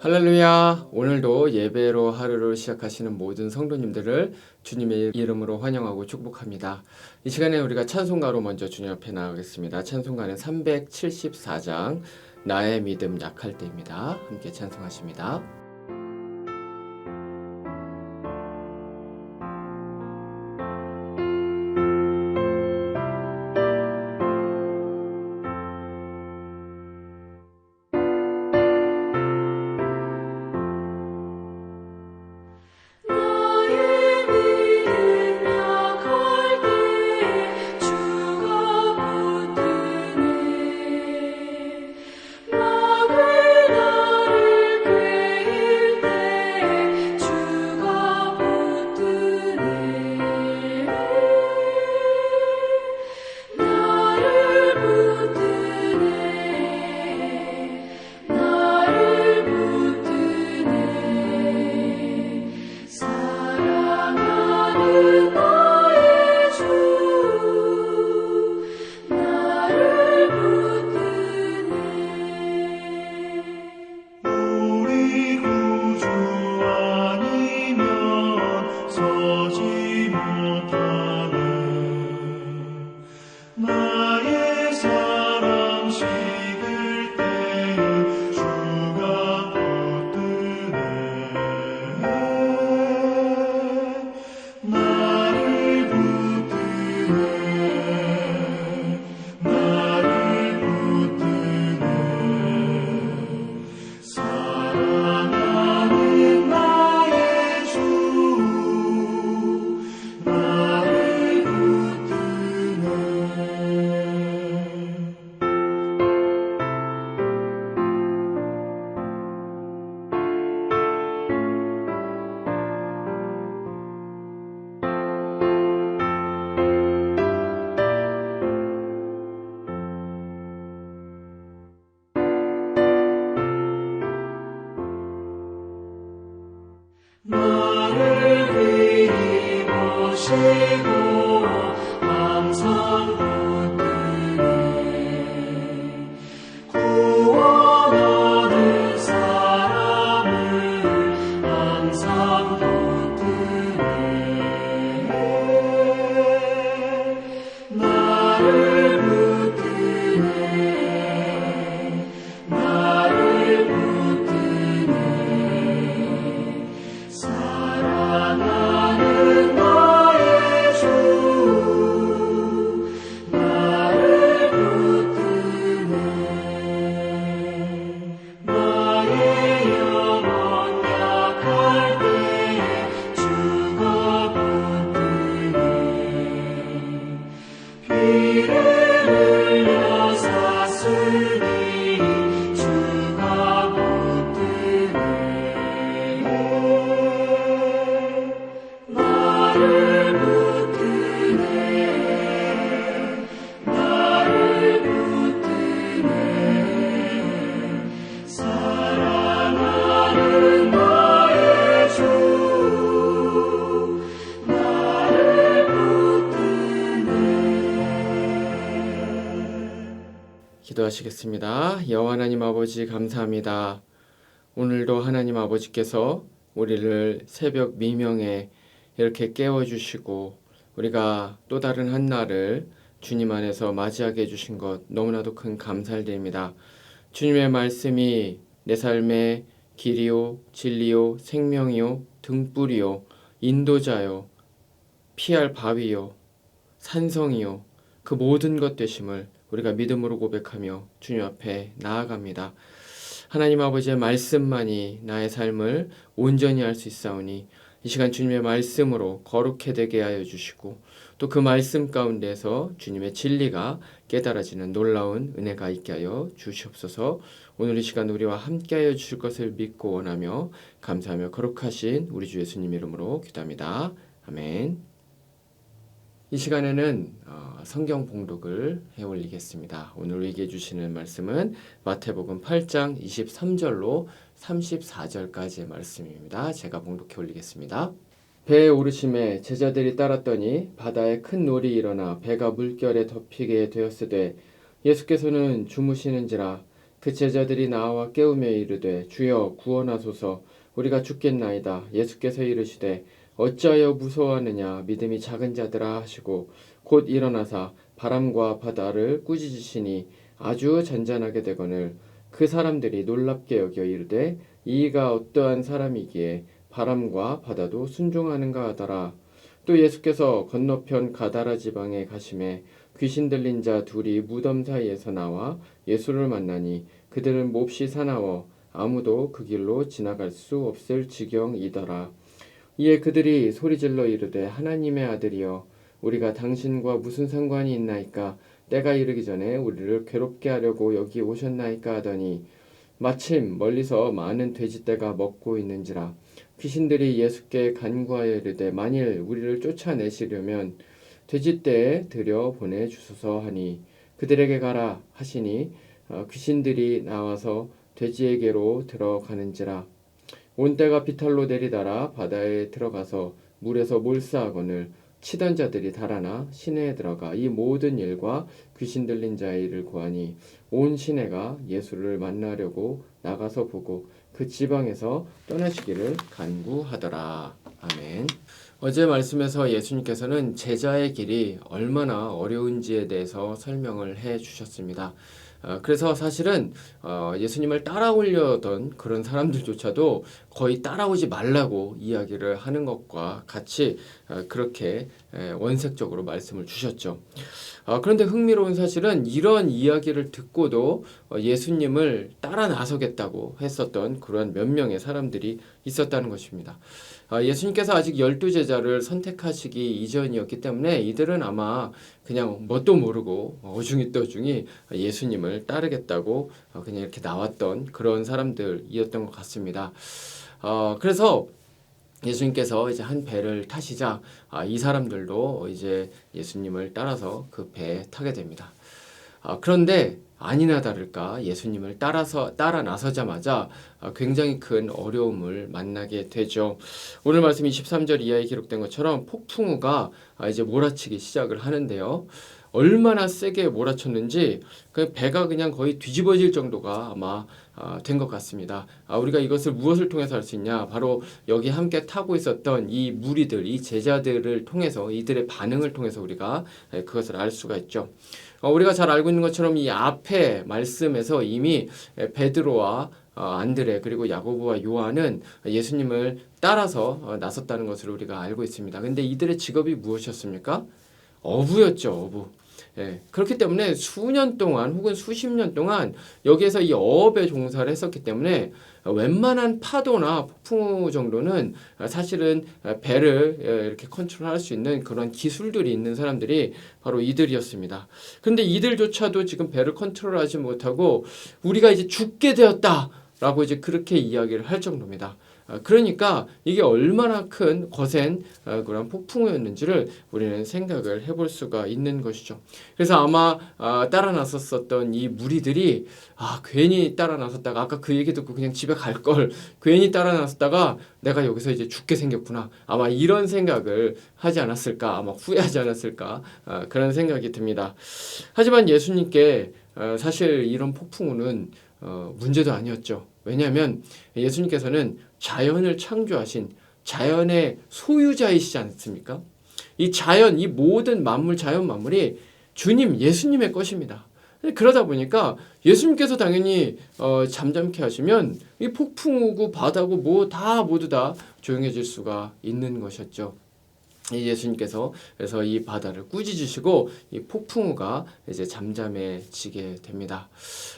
할렐루야! 오늘도 예배로 하루를 시작하시는 모든 성도님들을 주님의 이름으로 환영하고 축복합니다. 이 시간에 우리가 찬송가로 먼저 주님 앞에 나가겠습니다. 찬송가는 374장 나의 믿음 약할 때입니다. 함께 찬송하십니다. 나를 그리워시고 항상 붙드네 구원하는 사람을 항상 붙드네 나를 붙드네 나를 붙드네 사랑하는 나의 주 나를 붙드네 나의 영혼 약할 때에 주가 붙드네 피를 흘려 샀으니 주가 붙드네 나를 붙드네 나를 붙드네 사랑하는 나의 주 나를 붙드네 기도하시겠습니다. 여호와 하나님 아버지 감사합니다. 오늘도 하나님 아버지께서 우리를 새벽 미명에 이렇게 깨워주시고 우리가 또 다른 한 날을 주님 안에서 맞이하게 해주신 것 너무나도 큰 감사를 드립니다. 주님의 말씀이 내 삶의 길이요 진리요 생명이요 등불이요 인도자요 피할 바위요 산성이요 그 모든 것 되심을 우리가 믿음으로 고백하며 주님 앞에 나아갑니다. 하나님 아버지의 말씀만이 나의 삶을 온전히 할 수 있사오니 이 시간 주님의 말씀으로 거룩해 되게 하여 주시고 또 그 말씀 가운데서 주님의 진리가 깨달아지는 놀라운 은혜가 있게 하여 주시옵소서. 오늘 이 시간 우리와 함께 하여 주실 것을 믿고 원하며 감사하며 거룩하신 우리 주 예수님 이름으로 기도합니다. 아멘. 이 시간에는 성경 봉독을 해올리겠습니다. 오늘 우리에게 주시는 말씀은 마태복음 8장 23절로 34절까지의 말씀입니다. 제가 봉독해 올리겠습니다. 배에 오르심에 제자들이 따랐더니 바다에 큰 놀이 일어나 배가 물결에 덮이게 되었으되 예수께서는 주무시는지라 그 제자들이 나와 깨우며 이르되 주여 구원하소서 우리가 죽겠나이다. 예수께서 이르시되 어찌하여 무서워하느냐 믿음이 작은 자들아 하시고 곧 일어나사 바람과 바다를 꾸짖으시니 아주 잔잔하게 되거늘 그 사람들이 놀랍게 여겨 이르되 이가 어떠한 사람이기에 바람과 바다도 순종하는가 하더라. 또 예수께서 건너편 가다라 지방에 가심에 귀신 들린 자 둘이 무덤 사이에서 나와 예수를 만나니 그들은 몹시 사나워 아무도 그 길로 지나갈 수 없을 지경이더라. 이에 그들이 소리질러 이르되 하나님의 아들이여 우리가 당신과 무슨 상관이 있나이까 때가 이르기 전에 우리를 괴롭게 하려고 여기 오셨나이까 하더니 마침 멀리서 많은 돼지떼가 먹고 있는지라. 귀신들이 예수께 간구하여 이르되 만일 우리를 쫓아내시려면 돼지떼에 들여 보내주소서 하니 그들에게 가라 하시니 귀신들이 나와서 돼지에게로 들어가는지라. 온 때가 비탈로 내리다라 바다에 들어가서 물에서 몰사하거늘 치던 자들이 달아나 시내에 들어가 이 모든 일과 귀신 들린 자의 일을 고하니 온 시내가 예수를 만나려고 나가서 보고 그 지방에서 떠나시기를 간구하더라. 아멘. 어제 말씀에서 예수님께서는 제자의 길이 얼마나 어려운지에 대해서 설명을 해 주셨습니다. 그래서 사실은 예수님을 따라오려던 그런 사람들조차도 거의 따라오지 말라고 이야기를 하는 것과 같이 그렇게 원색적으로 말씀을 주셨죠. 그런데 흥미로운 사실은 이런 이야기를 듣고도 예수님을 따라 나서겠다고 했었던 그런 몇 명의 사람들이 있었다는 것입니다. 예수님께서 아직 12제자를 선택하시기 이전이었기 때문에 이들은 아마 그냥 뭣도 모르고 어중이 떠중이 예수님을 따르겠다고 그냥 이렇게 나왔던 그런 사람들이었던 것 같습니다. 그래서 예수님께서 이제 한 배를 타시자 이 사람들도 이제 예수님을 따라서 그 배에 타게 됩니다. 그런데 아니나 다를까 예수님을 따라 나서자마자 굉장히 큰 어려움을 만나게 되죠. 오늘 말씀 23절 이하에 기록된 것처럼 폭풍우가 이제 몰아치기 시작을 하는데요. 얼마나 세게 몰아쳤는지 그 배가 그냥 거의 뒤집어질 정도가 아마 된 것 같습니다. 우리가 이것을 무엇을 통해서 알 수 있냐? 바로 여기 함께 타고 있었던 이 무리들, 이 제자들을 통해서 이들의 반응을 통해서 우리가 그것을 알 수가 있죠. 우리가 잘 알고 있는 것처럼 이 앞에 말씀에서 이미 베드로와 안드레 그리고 야고보와 요한은 예수님을 따라서 나섰다는 것을 우리가 알고 있습니다. 근데 이들의 직업이 무엇이었습니까? 어부였죠, 어부. 그렇기 때문에 수년 동안 혹은 수십 년 동안 여기에서 이 어업에 종사를 했었기 때문에 웬만한 파도나 폭풍우 정도는 사실은 배를 이렇게 컨트롤할 수 있는 그런 기술들이 있는 사람들이 바로 이들이었습니다. 그런데 이들조차도 지금 배를 컨트롤하지 못하고 우리가 이제 죽게 되었다라고 이제 그렇게 이야기를 할 정도입니다. 그러니까 이게 얼마나 큰 거센 그런 폭풍우였는지를 우리는 생각을 해볼 수가 있는 것이죠. 그래서 아마 따라 나섰었던 이 무리들이 괜히 따라 나섰다가 아까 그 얘기 듣고 그냥 집에 갈 걸 괜히 따라 나섰다가 내가 여기서 이제 죽게 생겼구나. 아마 이런 생각을 하지 않았을까, 아마 후회하지 않았을까 그런 생각이 듭니다. 하지만 예수님께 사실 이런 폭풍우는 문제도 아니었죠. 왜냐하면 예수님께서는 자연을 창조하신 자연의 소유자이시지 않습니까? 이 자연, 이 모든 만물, 자연 만물이 주님, 예수님의 것입니다. 그러다 보니까 예수님께서 당연히 잠잠케 하시면 이 폭풍우고 바다고 모두 다 조용해질 수가 있는 것이었죠. 예수님께서 그래서 이 바다를 꾸짖으시고 이 폭풍우가 이제 잠잠해지게 됩니다.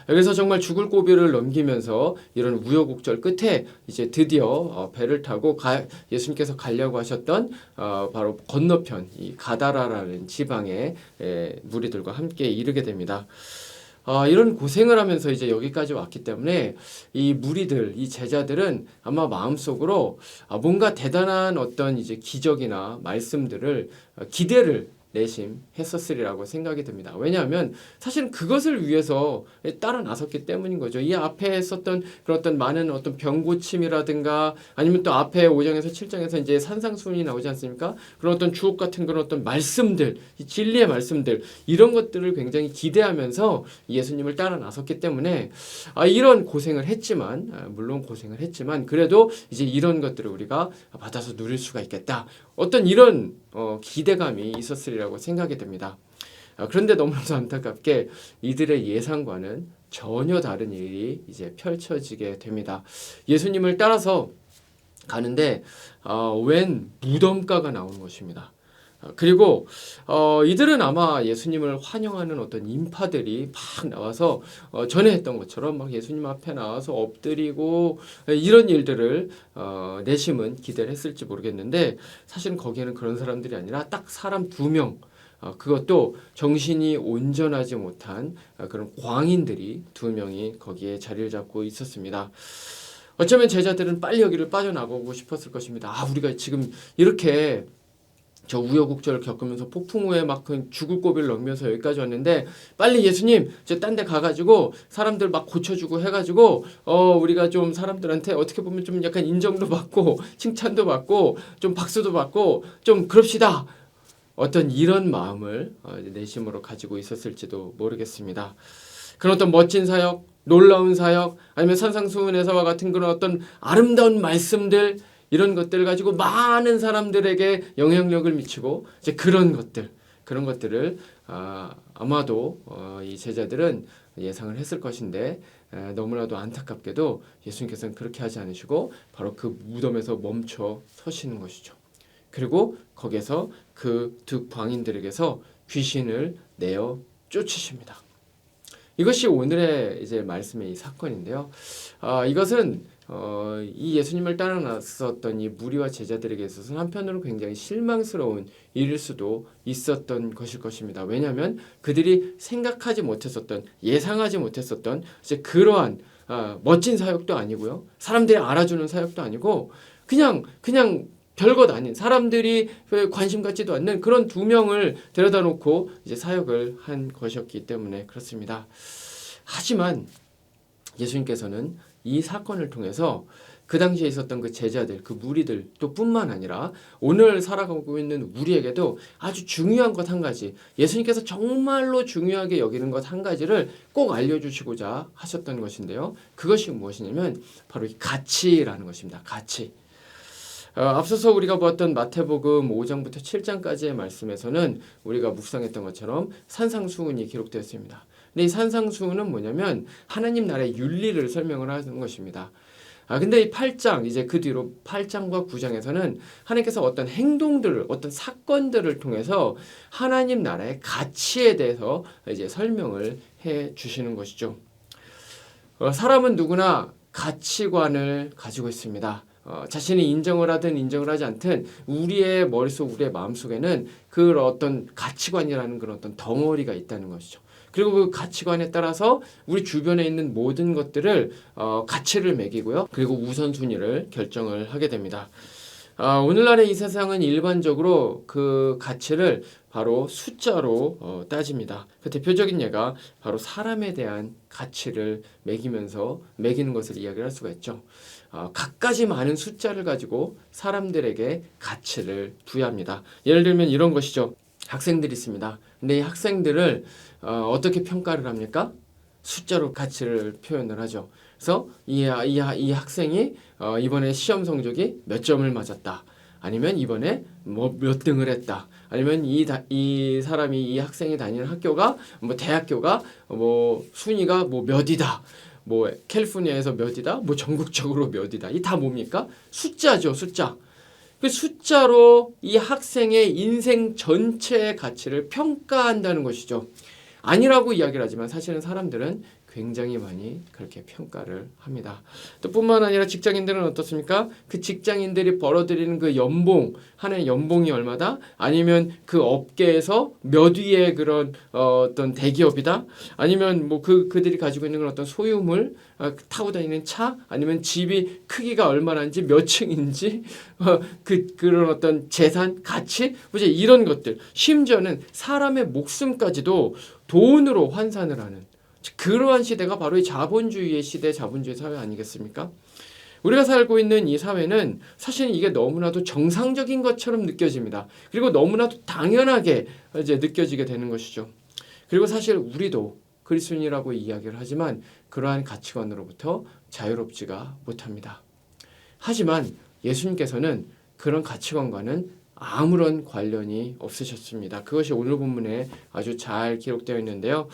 그래서 정말 죽을 고비를 넘기면서 이런 우여곡절 끝에 이제 드디어 배를 타고 예수님께서 가려고 하셨던 바로 건너편 이 가다라라는 지방에 무리들과 함께 이르게 됩니다. 이런 고생을 하면서 이제 여기까지 왔기 때문에 이 무리들, 이 제자들은 아마 마음속으로 뭔가 대단한 어떤 이제 기적이나 말씀들을 기대를 내심했었으리라고 생각이 듭니다. 왜냐하면 사실은 그것을 위해서 따라 나섰기 때문인 거죠. 이 앞에 썼던 그런 어떤 많은 어떤 병고침이라든가 아니면 또 앞에 5장에서 7장에서 이제 산상수훈이 나오지 않습니까? 그런 어떤 주옥 같은 그런 어떤 말씀들, 이 진리의 말씀들 이런 것들을 굉장히 기대하면서 예수님을 따라 나섰기 때문에 이런 고생을 했지만 물론 고생을 했지만 그래도 이제 이런 것들을 우리가 받아서 누릴 수가 있겠다. 어떤 이런 기대감이 있었으리라고 생각이 됩니다. 그런데 너무나도 안타깝게 이들의 예상과는 전혀 다른 일이 이제 펼쳐지게 됩니다. 예수님을 따라서 가는데 웬 무덤가가 나오는 것입니다. 그리고 이들은 아마 예수님을 환영하는 어떤 인파들이 막 나와서 전에 했던 것처럼 막 예수님 앞에 나와서 엎드리고 이런 일들을 내심은 기대를 했을지 모르겠는데 사실은 거기에는 그런 사람들이 아니라 딱 사람 2명 그것도 정신이 온전하지 못한 그런 광인들이 2명이 거기에 자리를 잡고 있었습니다. 어쩌면 제자들은 빨리 여기를 빠져나가고 싶었을 것입니다. 우리가 지금 이렇게 저 우여곡절을 겪으면서 폭풍우에 막 죽을 고비를 넘으면서 여기까지 왔는데 빨리 예수님 저 딴 데 가가지고 사람들 막 고쳐주고 해가지고 우리가 좀 사람들한테 어떻게 보면 좀 약간 인정도 받고 칭찬도 받고 좀 박수도 받고 좀 그럽시다. 어떤 이런 마음을 내심으로 가지고 있었을지도 모르겠습니다. 그런 어떤 멋진 사역, 놀라운 사역, 아니면 산상수훈에서와 같은 그런 어떤 아름다운 말씀들 이런 것들을 가지고 많은 사람들에게 영향력을 미치고 이제 그런 것들을 아마도 이 제자들은 예상을 했을 것인데 너무나도 안타깝게도 예수님께서는 그렇게 하지 않으시고 바로 그 무덤에서 멈춰 서시는 것이죠. 그리고 거기서 그 2 광인들에게서 귀신을 내어 쫓으십니다. 이것이 오늘의 이제 말씀의 이 사건인데요. 이것은 이 예수님을 따라 나섰던 이 무리와 제자들에게 있어서는 한편으로 굉장히 실망스러운 일일 수도 있었던 것일 것입니다. 왜냐하면 그들이 생각하지 못했었던, 예상하지 못했었던 이제 그러한 멋진 사역도 아니고요, 사람들이 알아주는 사역도 아니고 그냥 별것 아닌 사람들이 관심 갖지도 않는 그런 2명을 데려다 놓고 이제 사역을 한 것이었기 때문에 그렇습니다. 하지만 예수님께서는 이 사건을 통해서 그 당시에 있었던 그 제자들, 그 무리들 또 뿐만 아니라 오늘 살아가고 있는 우리에게도 아주 중요한 것 한 가지, 예수님께서 정말로 중요하게 여기는 것 한 가지를 꼭 알려주시고자 하셨던 것인데요. 그것이 무엇이냐면 바로 이 가치라는 것입니다. 가치. 앞서서 우리가 보았던 마태복음 5장부터 7장까지의 말씀에서는 우리가 묵상했던 것처럼 산상수훈이 기록되었습니다. 근데 이 산상수훈은 뭐냐면 하나님 나라의 윤리를 설명을 하는 것입니다. 근데 이 8장, 이제 그 뒤로 8장과 9장에서는 하나님께서 어떤 행동들을, 어떤 사건들을 통해서 하나님 나라의 가치에 대해서 이제 설명을 해 주시는 것이죠. 사람은 누구나 가치관을 가지고 있습니다. 자신이 인정을 하든 인정을 하지 않든 우리의 머릿속, 우리의 마음속에는 그 어떤 가치관이라는 그런 어떤 덩어리가 있다는 것이죠. 그리고 그 가치관에 따라서 우리 주변에 있는 모든 것들을 가치를 매기고요. 그리고 우선순위를 결정을 하게 됩니다. 오늘날의 이 세상은 일반적으로 그 가치를 바로 숫자로 따집니다. 그 대표적인 예가 바로 사람에 대한 가치를 매기는 것을 이야기할 수가 있죠. 갖가지 많은 숫자를 가지고 사람들에게 가치를 부여합니다. 예를 들면 이런 것이죠. 학생들이 있습니다. 근데 이 학생들을 어떻게 평가를 합니까? 숫자로 가치를 표현을 하죠. 그래서 이 학생이 이번에 시험 성적이 몇 점을 맞았다. 아니면 이번에 뭐 몇 등을 했다. 아니면 이 사람이, 이 학생이 다니는 학교가 뭐 대학교가 뭐 순위가 뭐 몇이다. 뭐 캘리포니아에서 몇이다. 뭐 전국적으로 몇이다. 이 다 뭡니까? 숫자죠, 숫자. 그 숫자로 이 학생의 인생 전체의 가치를 평가한다는 것이죠. 아니라고 이야기를 하지만 사실은 사람들은 굉장히 많이 그렇게 평가를 합니다. 또 뿐만 아니라 직장인들은 어떻습니까? 그 직장인들이 벌어들이는 그 연봉, 한 해 연봉이 얼마다? 아니면 그 업계에서 몇 위의 그런 어떤 대기업이다? 아니면 뭐 그들이 가지고 있는 그런 어떤 소유물, 타고 다니는 차, 아니면 집이 크기가 얼마나인지, 몇 층인지, 그런 어떤 재산, 가치, 이제 이런 것들, 심지어는 사람의 목숨까지도 돈으로 환산을 하는 그러한 시대가 바로 이 자본주의의 시대, 자본주의 사회 아니겠습니까? 우리가 살고 있는 이 사회는 사실 이게 너무나도 정상적인 것처럼 느껴집니다. 그리고 너무나도 당연하게 이제 느껴지게 되는 것이죠. 그리고 사실 우리도 그리스도인이라고 이야기를 하지만 그러한 가치관으로부터 자유롭지가 못합니다. 하지만 예수님께서는 그런 가치관과는 아무런 관련이 없으셨습니다. 그것이 오늘 본문에 아주 잘 기록되어 있는데요.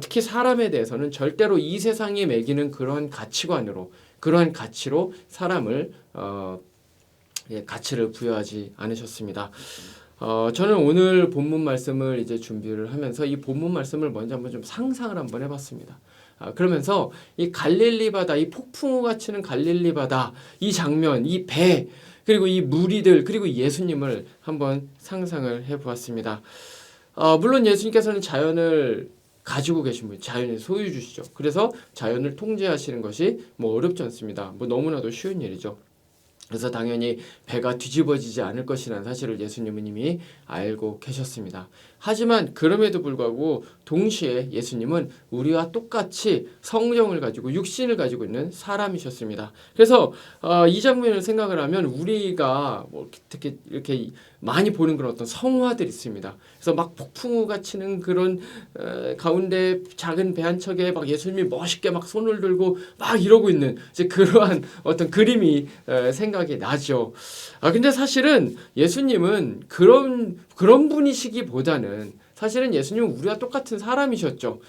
특히 사람에 대해서는 절대로 이 세상이 매기는 그러한 가치관으로, 그러한 가치로 사람을 가치를 부여하지 않으셨습니다. 저는 오늘 본문 말씀을 이제 준비를 하면서 이 본문 말씀을 먼저 한번 좀 상상을 한번 해봤습니다. 그러면서 이 갈릴리 바다, 이 폭풍우가 치는 갈릴리 바다, 이 장면, 이 배, 그리고 이 무리들, 그리고 예수님을 한번 상상을 해보았습니다. 물론 예수님께서는 자연을 가지고 계신 분, 자연의 소유주시죠. 그래서 자연을 통제하시는 것이 뭐 어렵지 않습니다. 뭐 너무나도 쉬운 일이죠. 그래서 당연히 배가 뒤집어지지 않을 것이라는 사실을 예수님은 이미 알고 계셨습니다. 하지만 그럼에도 불구하고 동시에 예수님은 우리와 똑같이 성령을 가지고 육신을 가지고 있는 사람이셨습니다. 그래서 이 장면을 생각을 하면 우리가 뭐 특히 이렇게 많이 보는 그런 어떤 성화들이 있습니다. 그래서 막 폭풍우가 치는 그런 가운데 작은 배 한 척에 막 예수님이 멋있게 막 손을 들고 막 이러고 있는 이제 그러한 어떤 그림이 생각이 나죠. 근데 사실은 예수님은 그런 분이시기보다는 사실은 예수님은 우리와 똑같은 사람이셨죠.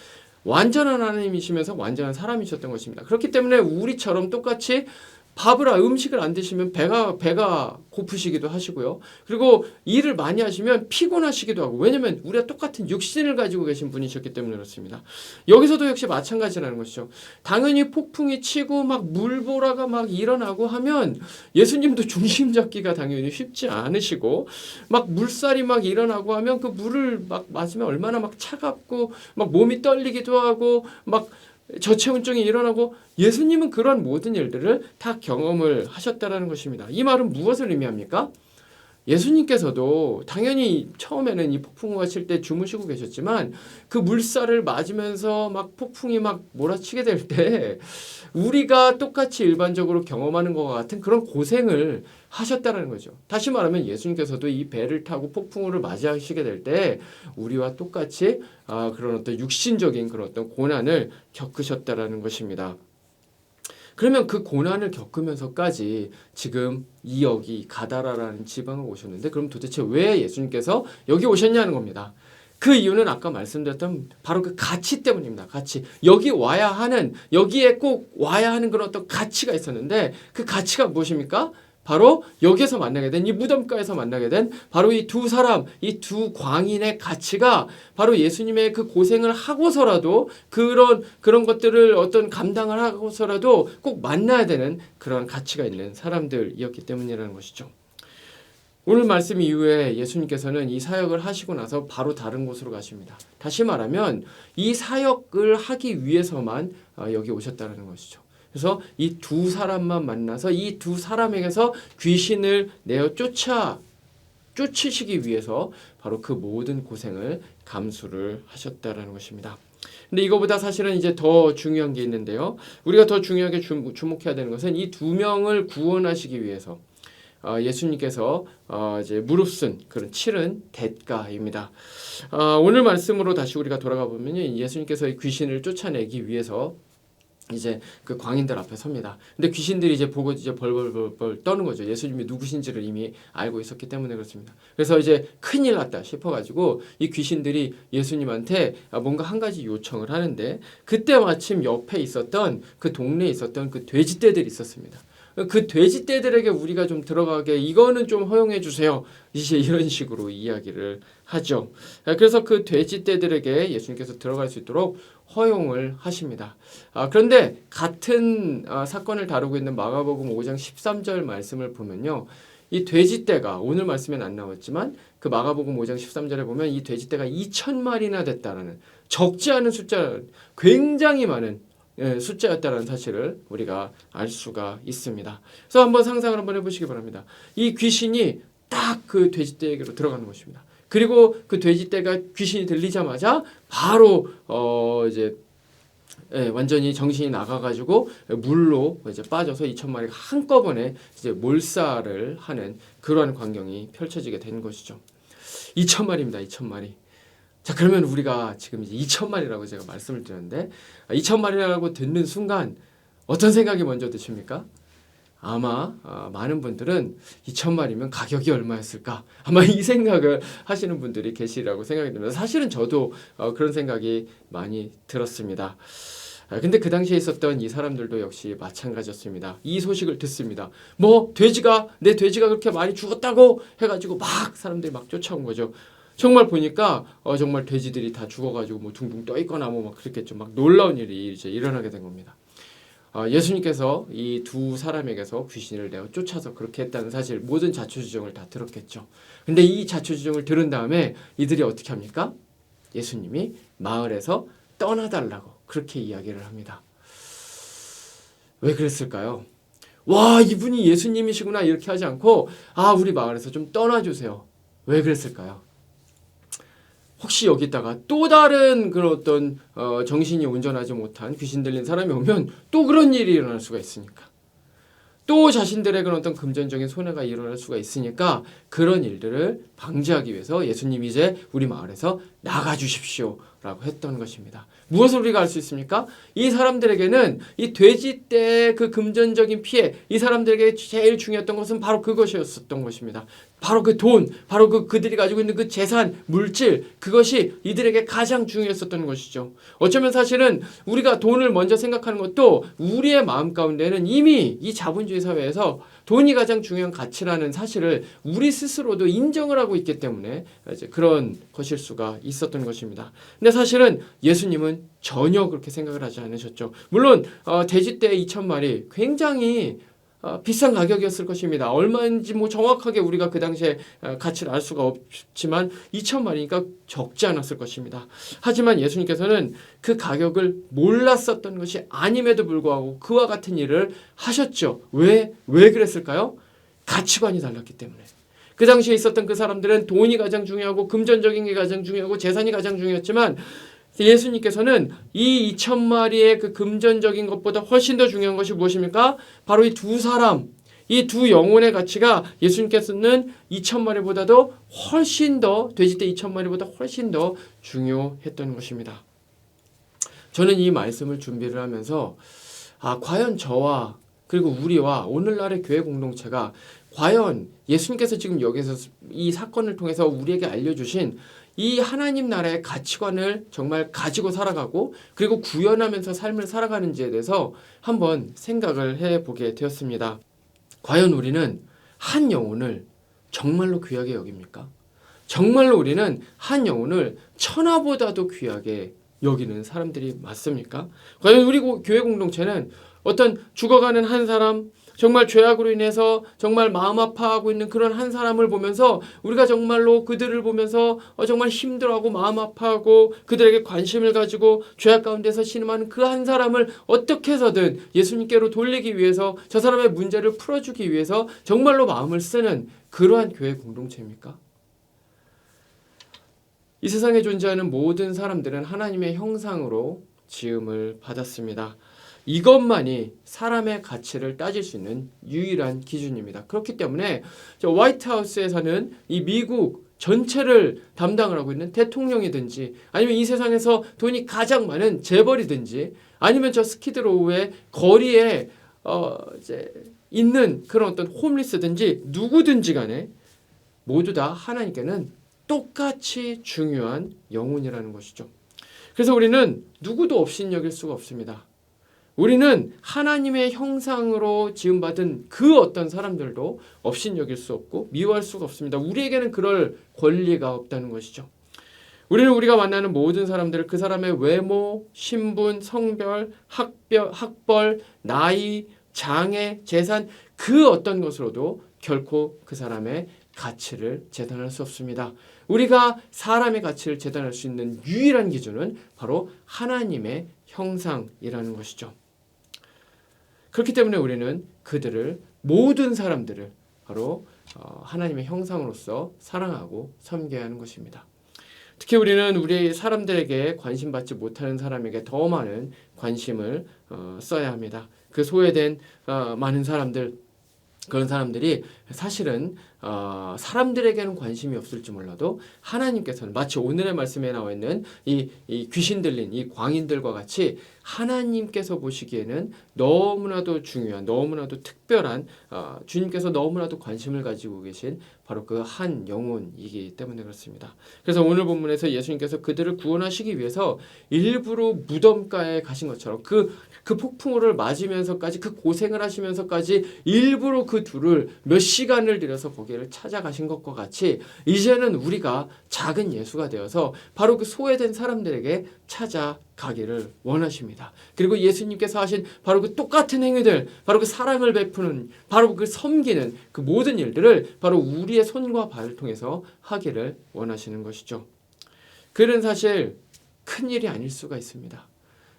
완전한 하나님이시면서 완전한 사람이셨던 것입니다. 그렇기 때문에 우리처럼 똑같이 음식을 안 드시면 배가 고프시기도 하시고요. 그리고 일을 많이 하시면 피곤하시기도 하고, 왜냐면 우리가 똑같은 육신을 가지고 계신 분이셨기 때문에 그렇습니다. 여기서도 역시 마찬가지라는 것이죠. 당연히 폭풍이 치고 막 물보라가 막 일어나고 하면 예수님도 중심 잡기가 당연히 쉽지 않으시고, 막 물살이 막 일어나고 하면 그 물을 막 맞으면 얼마나 막 차갑고 막 몸이 떨리기도 하고 막 저체온증이 일어나고, 예수님은 그런 모든 일들을 다 경험을 하셨다라는 것입니다. 이 말은 무엇을 의미합니까? 예수님께서도 당연히 처음에는 이 폭풍우가 칠 때 주무시고 계셨지만 그 물살을 맞으면서 막 폭풍이 막 몰아치게 될 때 우리가 똑같이 일반적으로 경험하는 것과 같은 그런 고생을 하셨다는 거죠. 다시 말하면 예수님께서도 이 배를 타고 폭풍우를 맞이하시게 될 때 우리와 똑같이 그런 어떤 육신적인 그런 어떤 고난을 겪으셨다라는 것입니다. 그러면 그 고난을 겪으면서까지 지금 여기 가다라라는 지방을 오셨는데, 그럼 도대체 왜 예수님께서 여기 오셨냐는 겁니다. 그 이유는 아까 말씀드렸던 바로 그 가치 때문입니다. 가치. 여기에 꼭 와야 하는 그런 어떤 가치가 있었는데, 그 가치가 무엇입니까? 바로 여기서 만나게 된, 이 무덤가에서 만나게 된 바로 이 두 사람, 이 두 광인의 가치가 바로 예수님의 그 고생을 하고서라도 그런 것들을 어떤 감당을 하고서라도 꼭 만나야 되는 그런 가치가 있는 사람들이었기 때문이라는 것이죠. 오늘 말씀 이후에 예수님께서는 이 사역을 하시고 나서 바로 다른 곳으로 가십니다. 다시 말하면 이 사역을 하기 위해서만 여기 오셨다는 것이죠. 그래서 이 두 사람만 만나서 이 두 사람에게서 귀신을 내어 쫓으시기 위해서 바로 그 모든 고생을 감수를 하셨다라는 것입니다. 근데 이거보다 사실은 이제 더 중요한 게 있는데요. 우리가 더 중요하게 주목해야 되는 것은 이 두 명을 구원하시기 위해서 예수님께서 이제 무릅쓴 그런 치른 대가입니다. 오늘 말씀으로 다시 우리가 돌아가 보면요, 예수님께서 이 귀신을 쫓아내기 위해서 이제 그 광인들 앞에 섭니다. 근데 귀신들이 이제 보고 이제 벌벌 떠는 거죠. 예수님이 누구신지를 이미 알고 있었기 때문에 그렇습니다. 그래서 이제 큰일 났다 싶어가지고 이 귀신들이 예수님한테 뭔가 한 가지 요청을 하는데, 그때 마침 옆에 있었던 그 동네에 있었던 그 돼지떼들이 있었습니다. 그 돼지떼들에게 우리가 좀 들어가게 이거는 좀 허용해 주세요. 이제 이런 식으로 이야기를 하죠. 그래서 그 돼지떼들에게 예수님께서 들어갈 수 있도록 허용을 하십니다. 그런데 같은 사건을 다루고 있는 마가복음 5장 13절 말씀을 보면요. 이 돼지떼가 오늘 말씀엔 안 나왔지만 그 마가복음 5장 13절에 보면 이 돼지떼가 2,000마리나 됐다라는 적지 않은 숫자, 굉장히 많은 숫자였다는 사실을 우리가 알 수가 있습니다. 그래서 한번 상상을 한번 해보시기 바랍니다. 이 귀신이 딱 그 돼지떼에게로 들어가는 것입니다. 그리고 그 돼지떼가 귀신이 들리자마자 바로 이제 완전히 정신이 나가가지고 물로 이제 빠져서 2,000마리가 한꺼번에 이제 몰살을 하는 그러한 광경이 펼쳐지게 된 것이죠. 2,000마리입니다. 2,000마리. 자, 그러면 우리가 지금 이제 2,000마리라고 제가 말씀을 드렸는데 2,000마리라고 듣는 순간 어떤 생각이 먼저 드십니까? 아마 많은 분들은 2,000마리면 가격이 얼마였을까? 아마 이 생각을 하시는 분들이 계시리라고 생각이 듭니다. 사실은 저도 그런 생각이 많이 들었습니다. 근데 그 당시에 있었던 이 사람들도 역시 마찬가지였습니다. 이 소식을 듣습니다. 내 돼지가 그렇게 많이 죽었다고 해가지고 막 사람들이 막 쫓아온 거죠. 정말 보니까 정말 돼지들이 다 죽어가지고 뭐 둥둥 떠 있거나 뭐 막 그렇게 좀 막 놀라운 일이 이제 일어나게 된 겁니다. 예수님께서 이 두 사람에게서 귀신을 내어 쫓아서 그렇게 했다는 사실 모든 자초지종을 다 들었겠죠. 근데 이 자초지종을 들은 다음에 이들이 어떻게 합니까? 예수님이 마을에서 떠나달라고 그렇게 이야기를 합니다. 왜 그랬을까요? 와, 이분이 예수님이시구나 이렇게 하지 않고 우리 마을에서 좀 떠나주세요. 왜 그랬을까요? 혹시 여기다가 또 다른 그런 어떤 정신이 온전하지 못한 귀신 들린 사람이 오면 또 그런 일이 일어날 수가 있으니까, 또 자신들의 그런 어떤 금전적인 손해가 일어날 수가 있으니까 그런 일들을 방지하기 위해서 예수님이 이제 우리 마을에서 나가주십시오 라고 했던 것입니다. 무엇을 우리가 알 수 있습니까? 이 사람들에게는 이 돼지떼의 그 금전적인 피해, 이 사람들에게 제일 중요했던 것은 바로 그것이었었던 것입니다. 바로 그 돈, 바로 그들이 가지고 있는 그 재산, 물질, 그것이 이들에게 가장 중요했었던 것이죠. 어쩌면 사실은 우리가 돈을 먼저 생각하는 것도 우리의 마음 가운데는 이미 이 자본주의 사회에서 돈이 가장 중요한 가치라는 사실을 우리 스스로도 인정을 하고 있기 때문에 이제 그런 것일 수가 있었던 것입니다. 근데 사실은 예수님은 전혀 그렇게 생각을 하지 않으셨죠. 물론 돼지떼 2,000마리 굉장히 비싼 가격이었을 것입니다. 얼마인지 뭐 정확하게 우리가 그 당시에 가치를 알 수가 없지만 2,000마리니까 적지 않았을 것입니다. 하지만 예수님께서는 그 가격을 몰랐었던 것이 아님에도 불구하고 그와 같은 일을 하셨죠. 왜 그랬을까요? 가치관이 달랐기 때문에. 그 당시에 있었던 그 사람들은 돈이 가장 중요하고 금전적인 게 가장 중요하고 재산이 가장 중요했지만 예수님께서는 이 2,000마리의 그 금전적인 것보다 훨씬 더 중요한 것이 무엇입니까? 바로 이 두 사람, 이 두 영혼의 가치가 예수님께서는 2,000마리보다도 훨씬 더, 돼지떼 2,000마리보다 훨씬 더 중요했던 것입니다. 저는 이 말씀을 준비를 하면서 과연 저와 그리고 우리와 오늘날의 교회 공동체가 과연 예수님께서 지금 여기서 이 사건을 통해서 우리에게 알려주신 이 하나님 나라의 가치관을 정말 가지고 살아가고 그리고 구현하면서 삶을 살아가는지에 대해서 한번 생각을 해보게 되었습니다. 과연 우리는 한 영혼을 정말로 귀하게 여깁니까? 정말로 우리는 한 영혼을 천하보다도 귀하게 여기는 사람들이 맞습니까? 과연 우리 교회 공동체는 어떤 죽어가는 한 사람, 정말 죄악으로 인해서 정말 마음 아파하고 있는 그런 한 사람을 보면서 우리가 정말로 그들을 보면서 정말 힘들어하고 마음 아파하고 그들에게 관심을 가지고 죄악 가운데서 신음하는 그 한 사람을 어떻게 해서든 예수님께로 돌리기 위해서 저 사람의 문제를 풀어주기 위해서 정말로 마음을 쓰는 그러한 교회 공동체입니까? 이 세상에 존재하는 모든 사람들은 하나님의 형상으로 지음을 받았습니다. 이것만이 사람의 가치를 따질 수 있는 유일한 기준입니다. 그렇기 때문에 화이트하우스에서는 이 미국 전체를 담당을 하고 있는 대통령이든지 아니면 이 세상에서 돈이 가장 많은 재벌이든지 아니면 저 스키드로우의 거리에 이제 있는 그런 어떤 홈리스든지 누구든지 간에 모두 다 하나님께는 똑같이 중요한 영혼이라는 것이죠. 그래서 우리는 누구도 없인 여길 수가 없습니다. 우리는 하나님의 형상으로 지음받은 그 어떤 사람들도 업신여길 수 없고 미워할 수가 없습니다. 우리에게는 그럴 권리가 없다는 것이죠. 우리는 우리가 만나는 모든 사람들을 그 사람의 외모, 신분, 성별, 학벌, 나이, 장애, 재산 그 어떤 것으로도 결코 그 사람의 가치를 재단할 수 없습니다. 우리가 사람의 가치를 재단할 수 있는 유일한 기준은 바로 하나님의 형상이라는 것이죠. 그렇기 때문에 우리는 그들을 모든 사람들을 바로 하나님의 형상으로서 사랑하고 섬겨야 하는 것입니다. 특히 우리는 우리 사람들에게 관심받지 못하는 사람에게 더 많은 관심을 써야 합니다. 그 소외된 많은 사람들 그런 사람들이 사실은 사람들에게는 관심이 없을지 몰라도 하나님께서는 마치 오늘의 말씀에 나와 있는 이 귀신 들린 이 광인들과 같이 하나님께서 보시기에는 너무나도 중요한 너무나도 특별한 주님께서 너무나도 관심을 가지고 계신 바로 그 한 영혼이기 때문에 그렇습니다. 그래서 오늘 본문에서 예수님께서 그들을 구원하시기 위해서 일부러 무덤가에 가신 것처럼 그 폭풍우를 맞으면서까지 그 고생을 하시면서까지 일부러 그 둘을 몇 시간을 들여서 거기를 찾아가신 것과 같이 이제는 우리가 작은 예수가 되어서 바로 그 소외된 사람들에게 찾아가기를 원하십니다. 그리고 예수님께서 하신 바로 그 똑같은 행위들, 바로 그 사랑을 베푸는, 바로 그 섬기는 그 모든 일들을 바로 우리의 손과 발을 통해서 하기를 원하시는 것이죠. 그는 사실 큰 일이 아닐 수가 있습니다.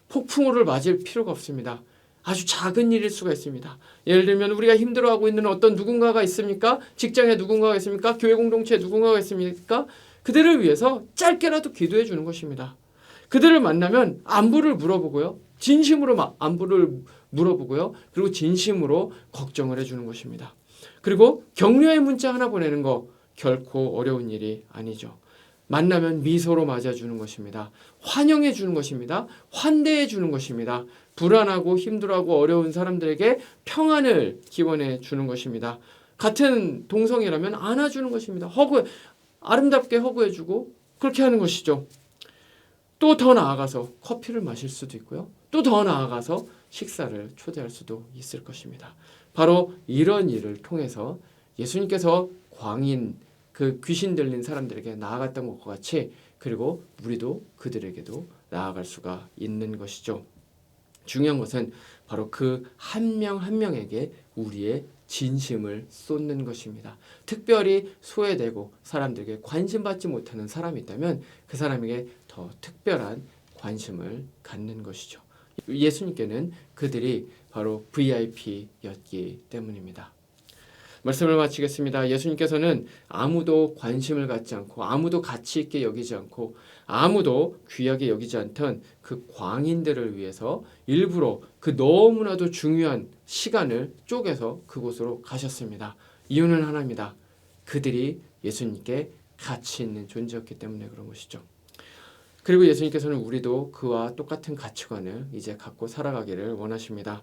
폭풍우를 맞을 필요가 없습니다. 아주 작은 일일 수가 있습니다. 예를 들면 우리가 힘들어하고 있는 어떤 누군가가 있습니까? 직장에 누군가가 있습니까? 교회 공동체에 누군가가 있습니까? 그들을 위해서 짧게라도 기도해 주는 것입니다. 그들을 만나면 안부를 물어보고요. 진심으로 안부를 물어보고요. 그리고 진심으로 걱정을 해주는 것입니다. 그리고 격려의 문자 하나 보내는 거 결코 어려운 일이 아니죠. 만나면 미소로 맞아주는 것입니다. 환영해 주는 것입니다. 환대해 주는 것입니다. 불안하고 힘들어하고 어려운 사람들에게 평안을 기원해 주는 것입니다. 같은 동성이라면 안아주는 것입니다. 아름답게 허구해 주고 그렇게 하는 것이죠. 또 더 나아가서 커피를 마실 수도 있고요. 또 더 나아가서 식사를 초대할 수도 있을 것입니다. 바로 이런 일을 통해서 예수님께서 광인 그 귀신 들린 사람들에게 나아갔던 것과 같이 그리고 우리도 그들에게도 나아갈 수가 있는 것이죠. 중요한 것은 바로 그 한 명 한 명에게 우리의 진심을 쏟는 것입니다. 특별히 소외되고 사람들에게 관심받지 못하는 사람이 있다면 그 사람에게 더 특별한 관심을 갖는 것이죠. 예수님께는 그들이 바로 VIP였기 때문입니다. 말씀을 마치겠습니다. 예수님께서는 아무도 관심을 갖지 않고 아무도 가치 있게 여기지 않고 아무도 귀하게 여기지 않던 그 광인들을 위해서 일부러 그 너무나도 중요한 시간을 쪼개서 그곳으로 가셨습니다. 이유는 하나입니다. 그들이 예수님께 가치 있는 존재였기 때문에 그런 것이죠. 그리고 예수님께서는 우리도 그와 똑같은 가치관을 이제 갖고 살아가기를 원하십니다.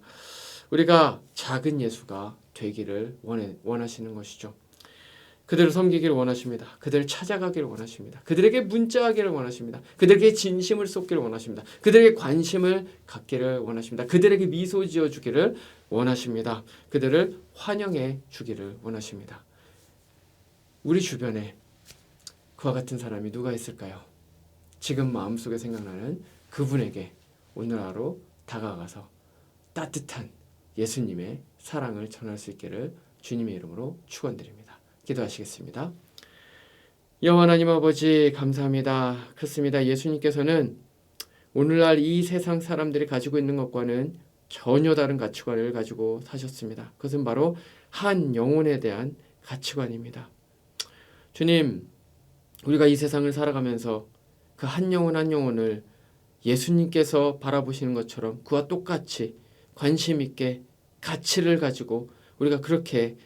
우리가 작은 예수가 되기를 원하시는 것이죠. 그들을 섬기기를 원하십니다. 그들을 찾아가기를 원하십니다. 그들에게 문자하기를 원하십니다. 그들에게 진심을 쏟기를 원하십니다. 그들에게 관심을 갖기를 원하십니다. 그들에게 미소 지어주기를 원하십니다. 그들을 환영해 주기를 원하십니다. 우리 주변에 그와 같은 사람이 누가 있을까요? 지금 마음속에 생각나는 그분에게 오늘 하루 다가가서 따뜻한 예수님의 사랑을 전할 수 있기를 주님의 이름으로 축원드립니다. 기도하시겠습니다. 여호와 하나님 아버지 감사합니다. 그렇습니다. 예수님께서는 오늘날 이 세상 사람들이 가지고 있는 것과는 전혀 다른 가치관을 가지고 사셨습니다. 그것은 바로 한 영혼에 대한 가치관입니다. 주님, 우리가 이 세상을 살아가면서 그 한 영혼 한 영혼을 예수님께서 바라보시는 것처럼 그와 똑같이 관심 있게 가치를 가지고 우리가 그렇게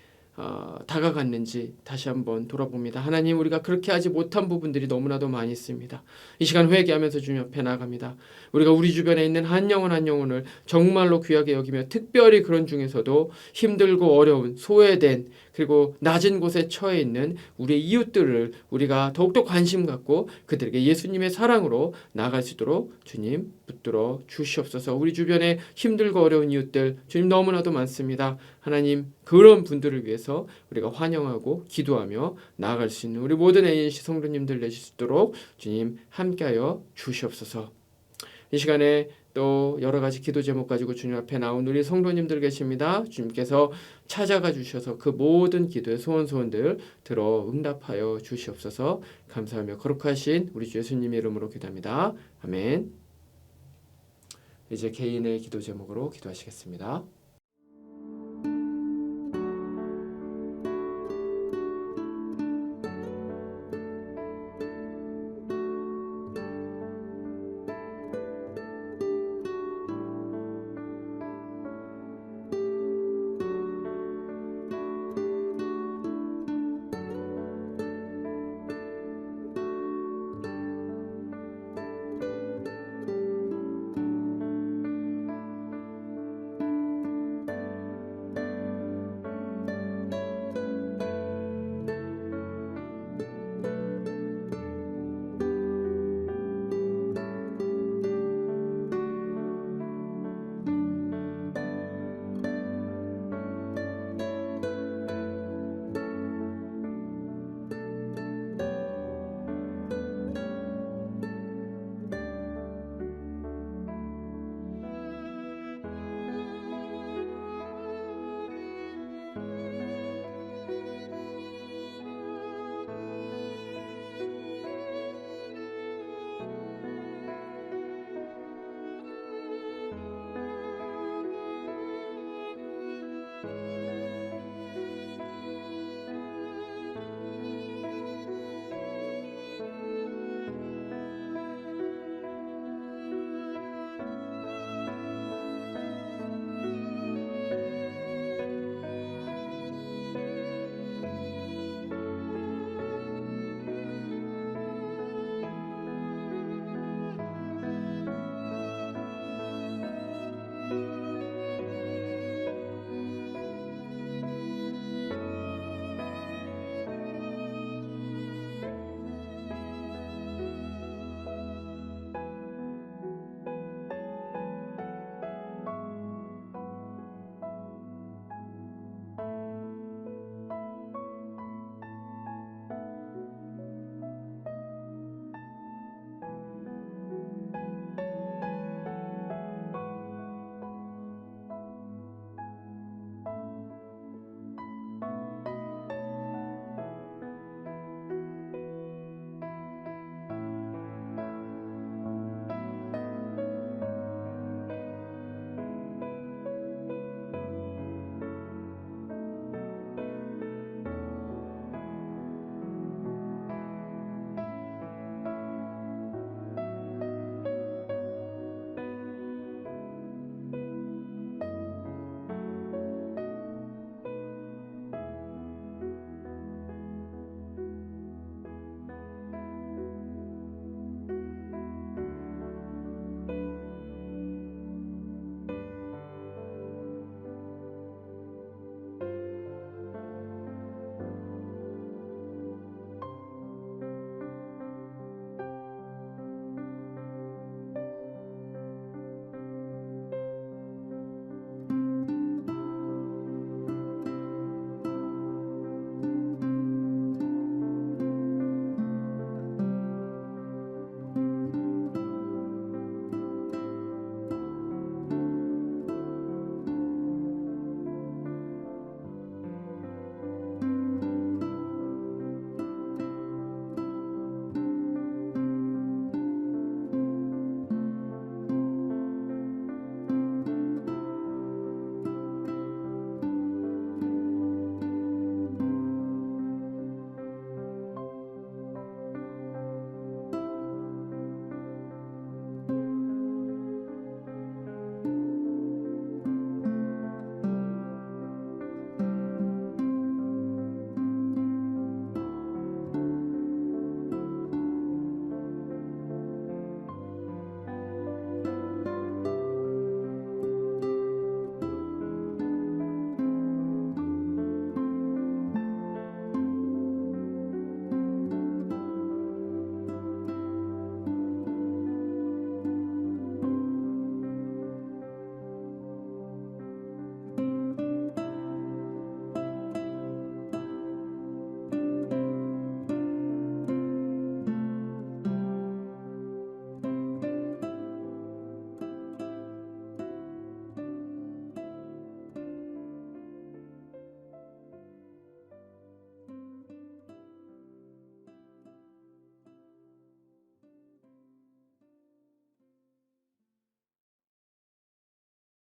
다가갔는지 다시 한번 돌아봅니다. 하나님, 우리가 그렇게 하지 못한 부분들이 너무나도 많이 있습니다. 이 시간 회개하면서 주님 앞에 나아갑니다. 우리가 우리 주변에 있는 한 영혼 한 영혼을 정말로 귀하게 여기며 특별히 그런 중에서도 힘들고 어려운 소외된 그리고 낮은 곳에 처해 있는 우리의 이웃들을 우리가 더욱더 관심 갖고 그들에게 예수님의 사랑으로 나아갈 수 있도록 주님 붙들어 주시옵소서. 우리 주변에 힘들고 어려운 이웃들 주님 너무나도 많습니다. 하나님 그런 분들을 위해서 우리가 환영하고 기도하며 나아갈 수 있는 우리 모든 ANC 성도님들 되실 수 있도록 주님 함께하여 주시옵소서. 이 시간에 또 여러 가지 기도 제목 가지고 주님 앞에 나온 우리 성도님들 계십니다. 주님께서 찾아가 주셔서 그 모든 기도의 소원들 들어 응답하여 주시옵소서. 감사하며 거룩하신 우리 주 예수님의 이름으로 기도합니다. 아멘. 이제 개인의 기도 제목으로 기도하시겠습니다.